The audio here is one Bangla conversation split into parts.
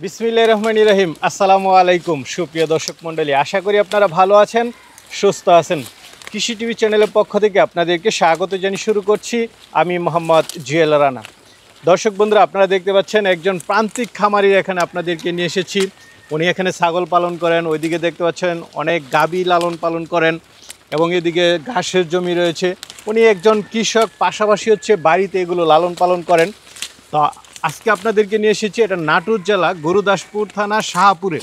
বিসমিল্লাহির রহমানির রহিম। আসসালামু আলাইকুম সুপ্রিয় দর্শক মণ্ডলী, আশা করি আপনারা ভালো আছেন, সুস্থ আছেন। কৃষি টিভি চ্যানেলের পক্ষ থেকে আপনাদেরকে স্বাগত জানিয়ে শুরু করছি আমি মোহাম্মদ জুয়েল রানা। দর্শক বন্ধুরা, আপনারা দেখতে পাচ্ছেন একজন প্রান্তিক খামারির এখানে আপনাদেরকে নিয়ে এসেছি। উনি এখানে ছাগল পালন করেন, ওইদিকে দেখতে পাচ্ছেন অনেক গাভী লালন পালন করেন এবং এদিকে ঘাসের জমি রয়েছে। উনি একজন কৃষক, পাশাপাশি হচ্ছে বাড়িতে এগুলো লালন পালন করেন। তো আজকে আপনাদেরকে নিয়ে এসেছি এটা নাটোর জেলা গুরুদাসপুর থানা শাহপুরে।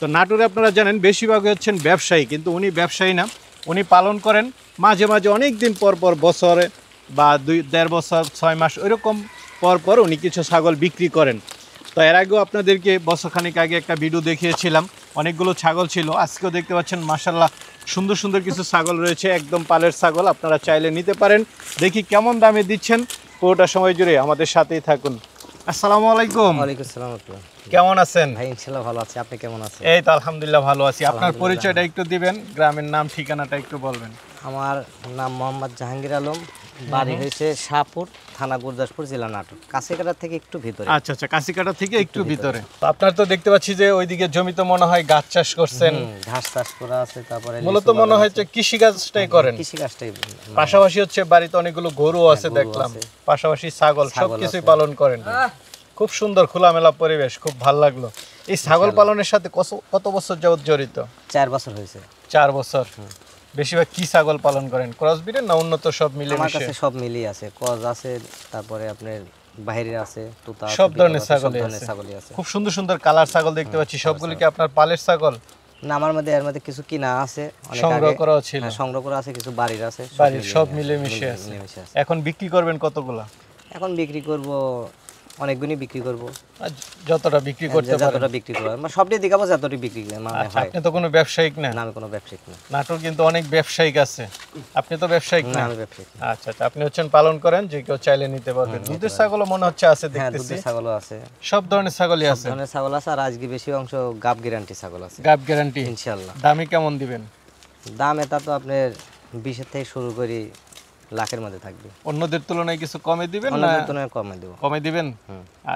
তো নাটোরে আপনারা জানেন বেশিরভাগ হচ্ছেন ব্যবসায়ী, কিন্তু উনি ব্যবসায়ী না, উনি পালন করেন মাঝে মাঝে অনেক দিন পর পর, বছরে বা 2-1.5 বছর 6 মাস ওইরকম পর পর উনি কিছু ছাগল বিক্রি করেন। তো এর আগেও আপনাদেরকে বছরখানেক আগে একটা ভিডিও দেখিয়েছিলাম, অনেকগুলো ছাগল ছিল। আজকেও দেখতে পাচ্ছেন মাশাআল্লাহ সুন্দর সুন্দর কিছু ছাগল রয়েছে, একদম পালের ছাগল, আপনারা চাইলে নিতে পারেন। দেখি কেমন দামে দিচ্ছেন, পুরোটা সময় জুড়ে আমাদের সাথেই থাকুন। আসসালামু আলাইকুম। ওয়ালাইকুম আসসালাম। কেমন আছেন ভাই? ইনশাআল্লাহ ভালো আছি, আপনি কেমন আছেন? এই তো আলহামদুলিল্লাহ ভালো আছি। আপনার পরিচয়টা একটু দিবেন, গ্রামের নাম ঠিকানাটা একটু বলবেন। আমার নাম মোহাম্মদ জাহাঙ্গীর আলম, বাড়ি হয়েছে শাহপুর, থানা গুরুদাসপুর, জেলা নাটোর, কাছিকাটা থেকে একটু ভিতরে। আচ্ছা আচ্ছা, কাছিকাটা থেকে একটু ভিতরে। তো আপনার তো দেখতে পাচ্ছি যে ওইদিকে জমিতে মনে হয় গাছ চাষ করছেন। ঘাস চাষ করা আছে, তারপরে মূলত মনে হয় যে কৃষি কাজটাই করেন। কৃষি কাজটাই, পাশাপাশি হচ্ছে বাড়িতে অনেকগুলো গরু আছে দেখলাম, পাশাপাশি ছাগল, সবকিছুই পালন করেন। খুব সুন্দর খোলামেলা পরিবেশ, খুব ভালো লাগলো। এই ছাগল পালনের সাথে কত বছর যাবত জড়িত? 4 বছর হয়েছে। 4 বছর। বেশিরভাগ কি ছাগল পালন করেন, ক্রস ব্রিডের না উন্নত সব মিলে? আমার কাছে সব মিলিয়ে আছে, কজ আছে, তারপরে আপনার বাইরে আছে, তোতা, সব ধরনের ছাগলই আছে। খুব সুন্দর সুন্দর কালার ছাগল দেখতে পাচ্ছি। সবগুলো কি আপনার পালের ছাগল? না, আমার মধ্যে এর মধ্যে কিছু কিনা আছে, অনেক সংগ্রহ করা ছিল। সংগ্রহ করা আছে, কিছু বাড়ির আছে, বাড়ির সব মিলে মিশে আছে। এখন বিক্রি করবেন কতগুলা? এখন বিক্রি করব, অনেকগুলি বিক্রি করব, যতটা বিক্রি করতে পারেন। যতটা বিক্রি করব, মানে সবটাই দেখাবো, যতটা বিক্রি মানে হয়। আপনি তো কোনো ব্যবসায়িক না? না, আমি কোনো ব্যবসায়িক না। নাটোর কিন্তু অনেক ব্যবসায়িক আছে, আপনি তো ব্যবসায়িক না? আমি ব্যবসায়িক না। আচ্ছা আচ্ছা, আপনি হচ্ছেন পালন করেন, যে কেউ চাইলে নিতে পারবেন। দুধের ছাগলও মনে হচ্ছে আছে হ্যাঁ, দেখতেছি। দুধের ছাগলও আছে, সব ধরনের ছাগলই আছে। সব ধরনের ছাগল আছে, আর আজকে বেশি অংশ গাব গ্যারান্টি ছাগল আছে। গাব গ্যারান্টি ইনশাআল্লাহ। দামই কেমন দিবেন? দাম এটা তো আপনার 20 থেকে শুরু করি, লাখের মধ্যে থাকবে। অন্যদের তুলনায় কিছু কমে দিবেন না? অন্যদের তুলনায় কমে দেব। কমে দিবেন।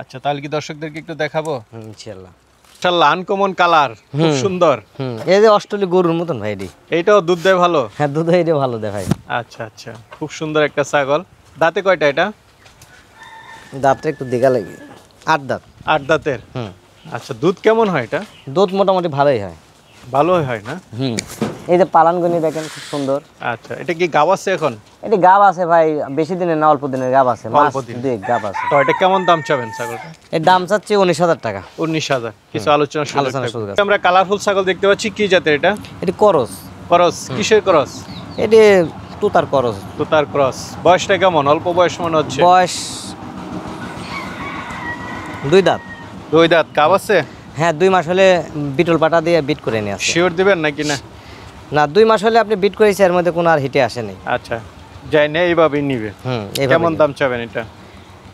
আচ্ছা, তাহলে কি দর্শকদেরকে একটু দেখাবো? ইনশাআল্লাহ। মাশাআল্লাহ, আনকমন কালার, খুব সুন্দর। এই যে অস্ট্রেলিয়া গরুর মতন ভাই এটি। এইটাও দুধ দেয় ভালো? হ্যাঁ, দুধ এইটা ভালো দেয় ভাই। আচ্ছা আচ্ছা, খুব সুন্দর একটা ছাগল। দাঁতে কয়টা এটা? দাঁতটা একটু দেখা লাগে, 8 দাঁত। 8 দাঁতের। আচ্ছা, দুধ কেমন হয় এটা? দুধ মোটামুটি ভালোই হয়। ভালোই হয় না? এই যে পালানগনি দেখেন, খুব সুন্দর। আচ্ছা, এটা কি গাব আছে এখন? এটি গাব আছে ভাই, বেশি দিনের না, অল্প দিনের গাব আছে, মাস 2 গাব আছে। তো এটা কেমন দাম চাবেন ছাগলটা? এর দাম চাচ্ছি 19,000 টাকা। 19,000। কিছু আলোচনা সুযোগ আছে। আমরা কালারফুল ছাগল দেখতে পাচ্ছি, কি জাতের এটা? এটি করস। ক্রস? কিসের ক্রস? এটি তুতার করস। তুতার ক্রস। বয়সটা কেমন? অল্প বয়স মনে হচ্ছে। বয়স 2 দাঁত। 2 দাঁত। গাব আছে? হ্যাঁ, 2 মাস হলে বিটল পাটা দিয়ে বিট করে নিয়ে আসে। শিওর দিবেন নাকি না? না, 2 মাস হলে আপনি বিট করেছে, এর মধ্যে কোনো আর হিটে আসেনি। আচ্ছা, যাই না, এইভাবেই নিবে। কেমন দাম চাবেন এটা?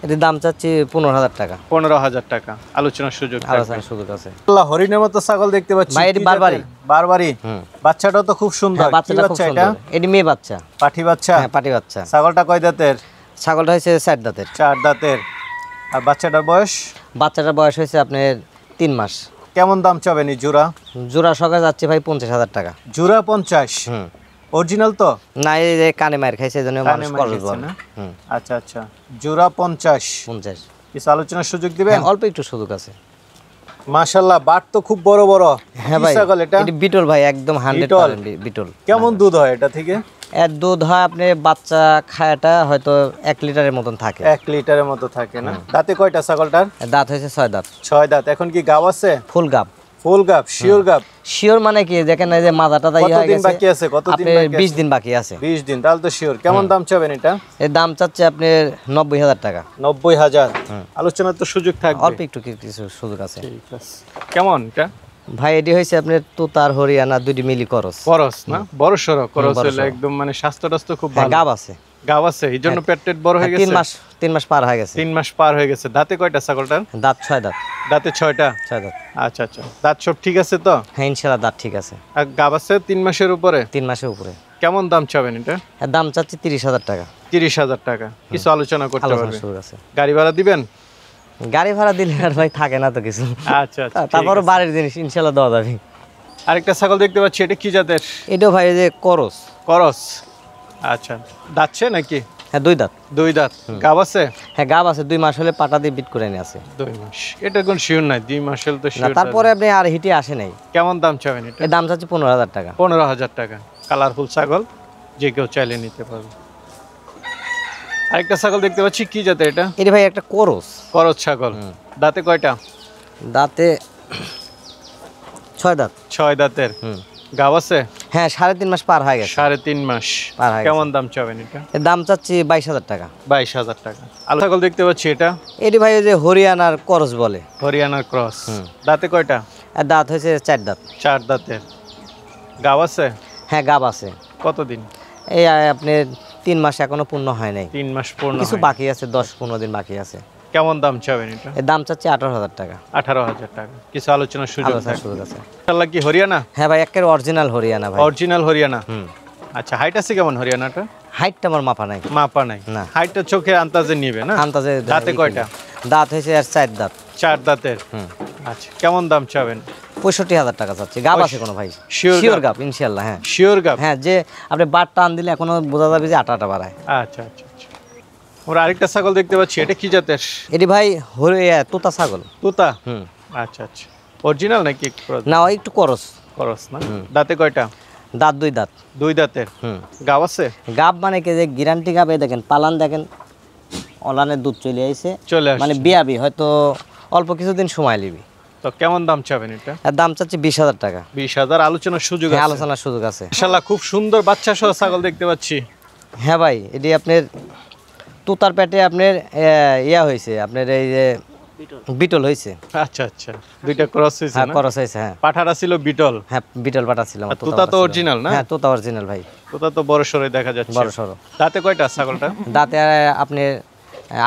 এর দাম চাচ্ছি 15,000 টাকা। 15,000 টাকা। আলোচনার সুযোগ থাকবে। আলোচনার সুযোগ আছে। আল্লাহ, হরিণের মতো ছাগল দেখতে পাচ্ছি। ভাই এটি বারবারি। বারবারি? বাচ্চাটা তো খুব সুন্দর। হ্যাঁ, বাচ্চাটা খুব সুন্দর। এটি মেয়ে বাচ্চা। পাঠি বাচ্চা? হ্যাঁ, পাটি বাচ্চা। ছাগলটা কয় দাঁতের? ছাগলটা হয়েছে 4 দাঁতের। 4 দাঁতের। আর বাচ্চাটার বয়স? বাচ্চাটার বয়স হয়েছে আপনার 3 মাস। কেমন দাম চাবেন এই জোড়া? জোড়া সকালে যাচ্ছে ভাই 50,000 টাকা। জোড়া 50? অরিজিনাল তো? না, এই যে কানে মার খাইছে, এজন্য মানুষ করজ বলে। আচ্ছা আচ্ছা, জোড়া 50। কিছু আলোচনার সুযোগ দিবেন? অল্প একটু সুযোগ আছে। মাশাআল্লাহ, বাট তো খুব বড় বড়। হ্যাঁ ভাই, ছাগল এটা? এটি বিটল ভাই, একদম 100% বিটল। কেমন দুধ হয় এটা থেকে? এর দুধ হয় আপনি বাচ্চা খায়াটা হয়তো 1 লিটারের মতন থাকে। 1 লিটারের মতো থাকে না? দাঁতে কয়টা ছাগলটার? দাঁত হয়েছে 6 দাঁত। 6 দাঁত। এখন কি গাব আছে? ফুল গাব। ফুল গাব? শিওর গাব? শিওর মানে কি, দেখেন এই যে মাথাটা দাই হয়ে কতদিন গেছে। বাকি আছে? কতদিন আপনি বাকি আছে? 20 দিন বাকি আছে। 20 দিন, তাহলে তো শিওর। কেমন দাম চাবেন এটা? এর দাম চাচ্ছে আপনি 90,000 টাকা। 90,000। আলোচনার তো সুযোগ থাকবে। অল্প একটু কিছু সুযোগ আছে। ঠিক আছে। কেমন এটা? ভাই এটি হয়েছে আপনার তুতার হরিয়ানা 2টি মিলি করস। করস না? বড় সরো করস হলে একদম মানে স্বাস্থ্য খুব ভালো। গাব আছে। গাব আছে, এই জন্য পেট বড় হয়ে গেছে। 3 মাস পার হয়ে গেছে। 3 মাস পার হয়ে গেছে। দাঁতে কয়টা ছাগলটার? দাঁত 6 দাঁত। দাঁতে 6টা? 6 দাঁত। আচ্ছা আচ্ছা, দাঁত সব ঠিক আছে তো? হ্যাঁ, ইনশাআল্লাহ দাঁত ঠিক আছে। আর গাব আছে 3 মাসের উপরে? 3 মাসের উপরে। কেমন দাম চাবেন এটা? এর দাম চাচ্ছি 30,000 টাকা। 30,000 টাকা। কিছু আলোচনা করতে আলোচনা পারবেন? সুযোগ আছে। গাড়ি ভাড়া দিবেন? গাড়ি ভাড়া দিলে আর ভাই থাকে না তো কিছু। আচ্ছা আচ্ছা, ঠিক তারপরে আছে। বাড়ির জিনিস ইনশাল্লাহ দেওয়া যাবে। আরেকটা ছাগল দেখতে পাচ্ছি, এটা কি জাতের? এটাও ভাই এই যে করস। করস। আচ্ছা, দাঁতছে নাকি? হ্যাঁ 2 দাঁত। 2 দাঁত। গাব আছে? হ্যাঁ গাব আছে, 2 মাস হলে পাটা দিয়ে বিট করে নিয়ে আছে। 2 মাস। এটা কোন শিওর নাই, 2 মাস হলে তো না শিওর। তারপরে আপনি আর হিটে আসে নাই। কেমন দাম চাবেন এটা? এর দাম চাচ্ছে 15,000 টাকা। 15,000 টাকা। কালারফুল ছাগল, যে কেউ চাইলে নিতে পারবে। আরেকটা ছাগল দেখতে পাচ্ছি, কি জাতের এটা? এটা ভাই একটা করস। করস ছাগল। দাঁতে কয়টা? দাঁতে 6 দাঁত। 6 দাঁতের। গাব আছে? হ্যাঁ 3.5 মাস পার হয়ে গেছে। 3.5 মাস। পার হয়ে গেছে। কেমন দাম চাবেন এটা? এর দাম চাচ্ছি 22,000 টাকা। 22,000 টাকা। আলো ছাগল দেখতে পাচ্ছি, এটা এটি ভাই ওই যে হরিয়ানার করস বলে। হরিয়ানার ক্রস। দাঁতে কয়টা? আর দাঁত হয়েছে 4 দাঁত। 4 দাঁতের। গাব আছে? হ্যাঁ গাব আছে। কতদিন? এই আপনি 3 মাস এখনো পূর্ণ হয় নাই, 3 মাস পূর্ণ কিছু হয়নি। বাকি আছে, 10-15 দিন বাকি আছে। কেমন দাম চাবেন এটা? এর দাম চাচ্ছি 18,000 টাকা। 18,000 টাকা। কিছু আলোচনার সুযোগ আলোচনার থাকবে? সুযোগ আছে। ইনশাআল্লাহ। কি হরিয়ানা? হ্যাঁ ভাই একের অরিজিনাল হরিয়ানা ভাই। অরিজিনাল হরিয়ানা। হুম। আচ্ছা, হাইট আছে কেমন হরিয়ানাটা? হাইটটা আমার মাপা নাই। মাপা নাই না। হাইটটা চোখে আন্দাজে নিবে না? আন্দাজে দাঁতে কয়টা? দাঁত হয়েছে আর 4 দাঁত। 4 দাঁতের। হুম। আচ্ছা, কেমন দাম চাবেন? 65,000 টাকা চাচ্ছি। গাব আছে কোনো ভাই? Sure শিওর গাব? গাব ইনশাআল্লাহ। হ্যাঁ শিওর গাব? হ্যাঁ, যে আপনি বাট টান দিলে এখনো বোঝা যাবে যে আটা বাড়ায়। আচ্ছা আচ্ছা আচ্ছা। আমরা আরেকটা ছাগল দেখতে পাচ্ছি, এটা কি জাতের? এটি ভাই তোতা ছাগল। তোতা। হুম। আচ্ছা আচ্ছা। অরিজিনাল নাকি না ওই একটু করস। করস না? দাঁতে কয়টা? দাঁত 2 দাঁত। 2 দাঁতের। হুম। গাব আছে? গাব মানে কি যে গ্যারান্টি গাবে দেখেন, পালান দেখেন, অলানের দুধ চলে আইছে, চলে আসছে। মানে বিয়াবি হয়তো অল্প কিছুদিন সময় নিবি। তো কেমন দাম চাবেন এটা? আর দাম চাচ্ছি 20,000 টাকা। 20,000। আলোচনার সুযোগ হ্যাঁ আছে? আলোচনার সুযোগ আছে। মাশাআল্লাহ, খুব সুন্দর বাচ্চা সহ ছাগল দেখতে পাচ্ছি। হ্যাঁ ভাই এটি আপনার তোতার পেটে আপনার ইয়া হয়েছে, আপনার এই যে বিটল হয়েছে। আচ্ছা আচ্ছা, দুইটা ক্রস হয়েছে হ্যাঁ না? করস হয়েছে। হ্যাঁ পাঠাটা ছিল বিটল। হ্যাঁ বিটল পাটা ছিল আমার, আর তোতা তো পাটা ছিল। original না? হ্যাঁ তোতা অরিজিনাল ভাই। তোতা তো বড় সরে দেখা যাচ্ছে। বড় সড়ো। দাঁতে কয়টা ছাগলটা? দাঁতে আপনি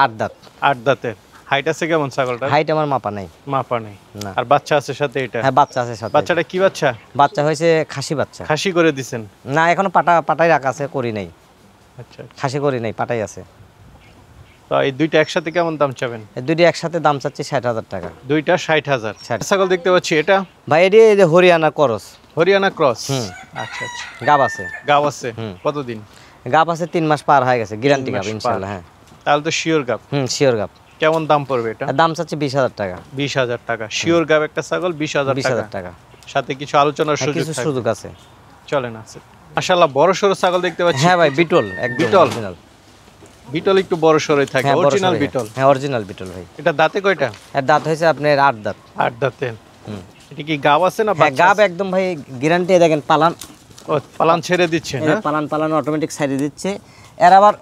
8 দাঁত। 8 দাঁতের। হাইট আছে কেমন ছাগলটা? হাইট আমার মাপা নাই। মাপা নেই। না। আর বাচ্চা আছে সাথে এটা? হ্যাঁ বাচ্চা আছে সাথে। বাচ্চাটা কি বাচ্চা? বাচ্চা হয়েছে খাসি বাচ্চা। খাসি করে দিছেন? না এখনো পাটাই রাখা আছে, করি নাই। আচ্ছা। খাসি করি নাই, পাটাই আছে। তো এই দুইটা একসাথে কেমন দাম চাবেন? এই দুইটি একসাথে দাম চাচ্ছি 60,000 টাকা। দুইটা 60,000। 60। ছাগল দেখতে পাচ্ছি, এটা ভাই এটি এই যে হরিয়ানা করস। হরিয়ানা ক্রস। হুম। আচ্ছা আচ্ছা। গাব আছে। গাব আছে? হুম। কতদিন? গাব আছে 3 মাস পার হয়ে গেছে, গ্যারান্টি 3 গাব মাস ইনশাআল্লাহ। পার। হ্যাঁ তাহলে তো শিওর গাব। শিওর গাব। কেমন দাম পড়বে এটা? আর দাম চাচ্ছি 20,000 টাকা। 20,000 টাকা। শিওর গাব একটা ছাগল 20,000 টাকা। 20,000 টাকা। সাথে কিছু আলোচনার হ্যাঁ, সুযোগ কিছু থাকবে। সুযোগ আছে। চলেন আছে। মাশাআল্লাহ, বড় সরো ছাগল দেখতে পাচ্ছি। হ্যাঁ ভাই বিটল একদম বিটল? original। বিটল একটু বড় সরই থাকে। হ্যাঁ অরিজিনাল বিটল। হ্যাঁ অরিজিনাল বিটল ভাই। এটা দাঁতে কয়টা? এর দাঁত হয়েছে আপনার 8 দাঁত। 8 দাঁতের। হুম। এটা কি গাব আছে না হ্যাঁ বাচ্চা গাব আছে? একদম ভাই গ্যারান্টি। দেখেন পালান, ও পালান ছেড়ে দিচ্ছে এই না? যে পালান অটোমেটিক সাইডে দিচ্ছে। এর আবার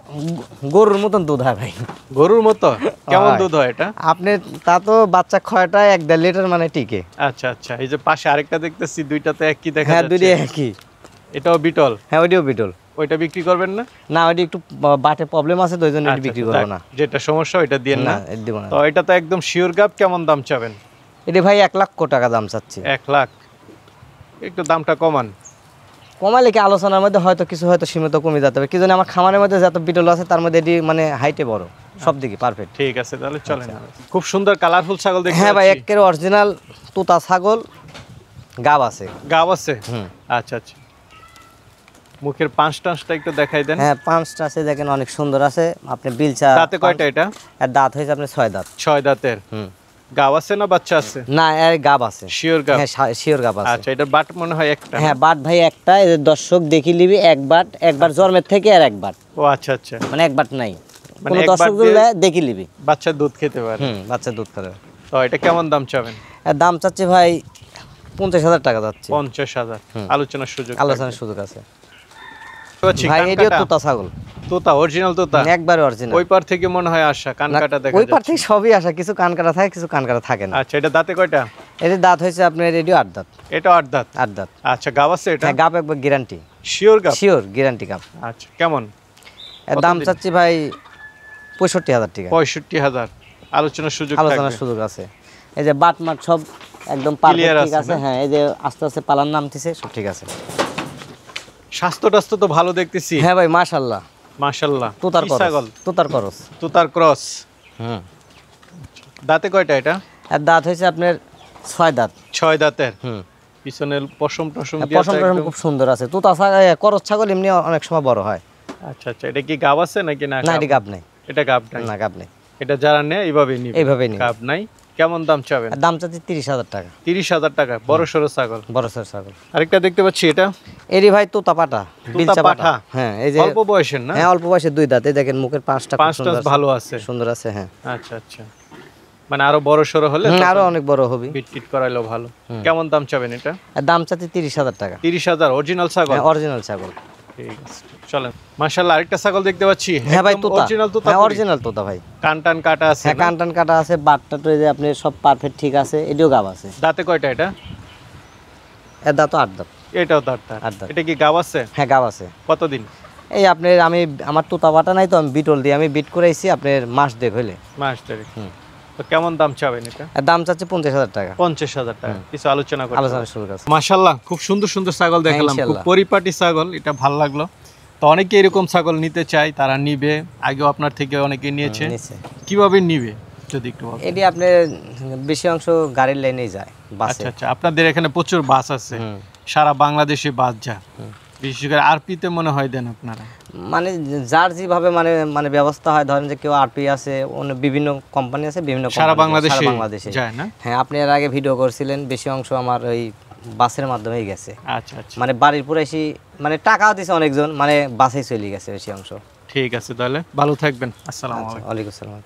গরুর মতন দুধ হয় ভাই। গরুর মতো? কেমন হয়। দুধ হয় এটা? আপনি তা তো বাচ্চা খয়টা 1.5 লিটার মানে টিকে। আচ্ছা আচ্ছা। এই যে পাশে আরেকটা দেখতেছি, দুইটা তো একই দেখা হ্যাঁ যাচ্ছে। দুইটাই একই। এটাও বিটল? হ্যাঁ ওইটাও বিটল। ওইটা বিক্রি করবেন না? না ওইটা একটু বাটে প্রবলেম আছে, তো ওই জন্য আচ্ছা, বিক্রি আচ্ছা, করবো যাক, না। যেটা সমস্যা ওইটা দিয়ে না না। দিব না। তো এটা তো একদম শিওর গাব। কেমন দাম চাবেন? এটা ভাই 1 লক্ষ টাকা দাম চাচ্ছি। 1 লাখ। একটু দামটা কমান। কমালে কি আলোচনার মধ্যে হয়তো কিছু হয়তো সীমিত কমে যেতে হবে, কি জানি আমার খামারের মধ্যে যত বিটল আছে তার মধ্যে এটি মানে হাইটে বড়, সব দিকে পারফেক্ট। ঠিক আছে, তাহলে চলেন। খুব সুন্দর কালারফুল ছাগল দেখতে হ্যাঁ ভাই পাচ্ছি। একের অরিজিনাল তোতা ছাগল। গাব আছে। গাব আছে? হুম। আচ্ছা আচ্ছা। মুখের পাঁচ টাঁচটা একটু দেখাই দেন। হ্যাঁ 5টা আছে দেখেন, অনেক সুন্দর আছে। আপনি বিলচা। দাঁতে কয়টা এটা? এর দাঁত হয়েছে আপনার 6 দাঁত। 6 দাঁতের। হুম। গাব আছে না বাচ্চা আছে? না এর গাব আছে। শিওর গাব? হ্যাঁ শিওর গাব আছে। আচ্ছা, এটার বাট মনে হয় একটা। হ্যাঁ বাট ভাই একটা, এই যে দর্শক দেখি লিবি একবার জন্মের থেকে আর একবার, ও আচ্ছা আচ্ছা। মানে একবার নাই, মানে কোন একবার দর্শক দিয়ে- দিলে দেখি লিবি। বাচ্চা দুধ খেতে পারে। বাচ্চা দুধ খাবে। তো এটা কেমন দাম চাবেন? এর দাম চাচ্ছি ভাই 50,000 টাকা যাচ্ছে। 50,000। আলোচনার সুযোগ আলোচনার সুযোগ আছে থাকবে। ভাই। এটিও কানকাটা? তোতা ছাগল। তোতা, অরিজিনাল তোতা? একবারে অরিজিনাল। ওই পার থেকে মনে হয় আসা কান কাটা দেখা ওই পার যাচ্ছে। থেকে সবই আসা, কিছু কান কাটা থাকে, কিছু কান কাটা থাকে না। আচ্ছা, এটা দাঁতে কয়টা? এর দাঁত হয়েছে আপনার এটিও 8 দাঁত। এটা 8 দাঁত। 8 দাঁত। আচ্ছা, গাব আছে এটা? হ্যাঁ গাব একবার গ্যারান্টি। শিওর গাব? শিওর গ্যারান্টি গাব। আচ্ছা, কেমন? এর দাম কতদিন? চাচ্ছি ভাই 65,000 টাকা। 65,000। আলোচনার সুযোগ আলোচনার থাকবে। সুযোগ আছে। এই যে বাট মাট সব একদম Clear পারফেক্ট ঠিক আছে আছে। না? হ্যাঁ এই যে আস্তে আস্তে পালান নামতেছে, সব ঠিক আছে। স্বাস্থ্য টাস্থ্য তো ভালো দেখতেছি। হ্যাঁ ভাই মাশাআল্লাহ। মাশাআল্লাহ। তোতার কি করস। ছাগল? তোতার করস। তোতার ক্রস। হুম। দাঁতে কয়টা এটা? আর দাঁত হয়েছে আপনার 6 দাঁত। 6 দাঁতের। হুম। পিছনের পশম টশম দিয়ে পশম টশম খুব সুন্দর আছে। তোতা করজ ছাগল এমনি অনেক সময় বড় হয়। আচ্ছা আচ্ছা, এটা কি গাব আছে নাকি না? না, এটা গাব নাই। এটা গাব নাই। না, গাব নাই। এটা যারা নেয় এইভাবেই নিবে। এইভাবেই নিবে। গাব নাই। কেমন দাম চাবেন? আর দাম চাচ্ছি 30,000 টাকা। 30,000 টাকা। বড় সরো ছাগল। বড় সর ছাগল। আরেকটা দেখতে পাচ্ছি, এটা এরি ভাই তোতা পাটা, বিলচা পাটা। হ্যাঁ, এই যে অল্প বয়সের না? হ্যাঁ, অল্প বয়সে 2 দাঁত। এই দেখেন মুখের পাঁচটা ভালো আছে। সুন্দর আছে। হ্যাঁ। আচ্ছা আচ্ছা, মানে আরো বড় সরো হলে আরো অনেক বড় হবে। বিট করাইলেও ভালো। কেমন দাম চাবেন এটা? আর দাম চাচ্ছি 30,000 টাকা। 30,000 অরিজিনাল ছাগল? হ্যাঁ, অরিজিনাল ছাগল। ঠিক আছে, চলেন। মাশাআল্লাহ, আরেকটা ছাগল দেখতে পাচ্ছি। হ্যাঁ ভাই, তোতা। অরিজিনাল তোতা। হ্যাঁ, অরিজিনাল তোতা ভাই। কান কাটা আছে? হ্যাঁ, কান কাটা আছে। বাটটা তো এই যে আপনি সব পারফেক্ট ঠিক আছে। এটাও গাব আছে। দাঁতে কয়টা এটা? এর দাঁত 8 দাঁত। এটাও দাঁত। 8 দাঁত। এটা কি গাব আছে? হ্যাঁ, গাব আছে। কতদিন? এই আপনার আমার তোতা বাটা নাই তো, আমি বিটল দিয়ে আমি বিট করাইছি আপনার মাস দেখ হইলে। মাস দেড়েক। তো কেমন দাম চাবেন এটা? আর দাম চাচ্ছে 50,000 টাকা। 50,000 টাকা। কিছু আলোচনা করতে আলোচনা শুরু করছে। মাশাআল্লাহ, খুব সুন্দর সুন্দর ছাগল দেখালাম। খুব ইনশাআল্লাহ। পরিপাটি ছাগল, এটা ভালো লাগলো। তো অনেকে এরকম ছাগল নিতে চায়, তারা নিবে। আগেও আপনার থেকে অনেকে নিয়েছে। কিভাবে নিবে যদি একটু বলেন? এটি আপনার বেশি অংশ গাড়ির লাইনেই যায়, বাসে। আচ্ছা আচ্ছা, আপনাদের এখানে প্রচুর বাস আছে। সারা বাংলাদেশে বাস যায়। বিশেষ করে আরপিতে মনে হয় দেন আপনারা? মানে যার যেভাবে মানে ব্যবস্থা হয়, ধরেন যে কেউ আরপি আছে, অন্য বিভিন্ন কোম্পানি আছে, বিভিন্ন সারা কোম্পানি বাংলাদেশে যায় না? হ্যাঁ, আপনি এর আগে ভিডিও করছিলেন, বেশি অংশ আমার ওই বাসের মাধ্যমেই গেছে। আচ্ছা আচ্ছা, মানে বাড়ির পুরো এসে মানে টাকাও দিছে অনেকজন, মানে বাসেই চলে গেছে বেশি অংশ। ঠিক আছে, তাহলে ভালো থাকবেন। আসসালামু আলাইকুম। ওয়ালাইকুম আসসালাম।